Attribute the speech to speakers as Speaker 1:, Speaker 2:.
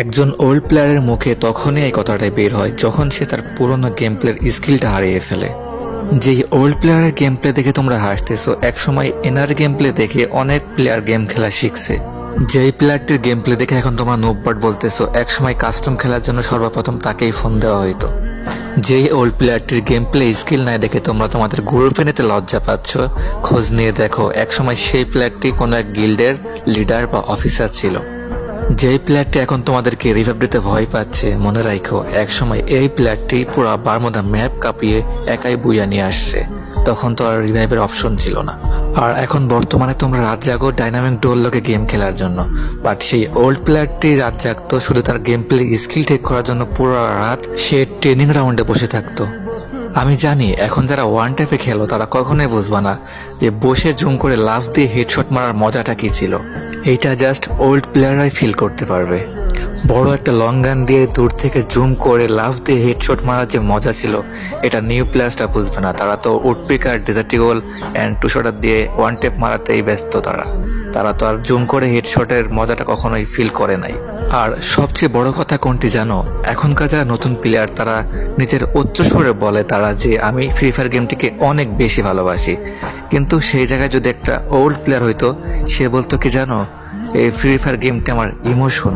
Speaker 1: একজন ওল্ড প্লেয়ারের মুখে তখনই এই কথাটা বের হয় যখন সে তার পুরনো গেম প্লের স্কিলটা হারিয়ে ফেলে। যেই ওল্ড প্লেয়ারের গেম প্লে দেখে তোমরা হাসতেছো, একসময় এনার গেম প্লে দেখে অনেক প্লেয়ার গেম খেলা শিখছে। যেই প্লেয়ারটির গেম প্লে দেখে এখন তোমরা নোববাট বলতেছো, একসময় কাস্টম খেলার জন্য সর্বপ্রথম তাকেই ফোন দেওয়া হইতো। যেই ওল্ড প্লেয়ারটির গেম প্লে স্কিল নাই দেখে তোমরা তোমাদের গ্রুপে নিতে লজ্জা পাচ্ছ, খোঁজ নিয়ে দেখো একসময় সেই প্লেয়ারটি কোনো এক গিল্ডের লিডার বা অফিসার ছিল। যেই প্লেয়ারটি এখন তোমাদেরকে রিভাইভ দিতে ভয় পাচ্ছে, মনে রাখো একসময় এই প্লেয়ারটি পুরো বারমুদা ম্যাপ কাঁপিয়ে একাই বুইয়া নিয়ে আসছে। তখন তো আর রিভাইভের অপশন ছিল না। আর এখন বর্তমানে তোমরা রাত জাগো ডাইনামিক ডোল লোকে গেম খেলার জন্য, বাট সেই ওল্ড প্লেয়ারটি রাত জাগতো শুধু তার গেম প্লে স্কিল ঠিক করার জন্য। পুরো রাত সে ট্রেনিং রাউন্ডে বসে থাকতো। আমি জানি এখন যারা ওয়ান ট্যাপে খেলো তারা কখনোই বুঝবা না যে বসে জুম করে লাফ দিয়ে হেডশট মারার মজাটা কি ছিল। এইটা জাস্ট ওল্ড প্লেয়াররাই ফিল করতে পারবে। বড় একটা লং গান দিয়ে দূর থেকে জুম করে লাফ দিয়ে হেডশট মারার যে মজা ছিল, এটা নিউ প্লেয়ার্সরা বুঝবে না। তারা তো উডপিকার, ডেজার্টিগল অ্যান্ড টু শটার দিয়ে ওয়ান ট্যাপ মারাতেই ব্যস্ত। তারা তো আর জুম করে হেডশটের মজাটা কখনোই ফিল করে নাই। আর সবচেয়ে বড় কথা কোনটি জানো? এখনকার যারা নতুন প্লেয়ার তারা নিজের উচ্চস্বরে বলে তারা যে আমি ফ্রি ফায়ার গেমটিকে অনেক বেশি ভালোবাসি, কিন্তু সেই জায়গায় যদি একটা ওল্ড প্লেয়ার হইতো, সে বলতো কি জানো, এই ফ্রি ফায়ার গেমটি আমার ইমোশন।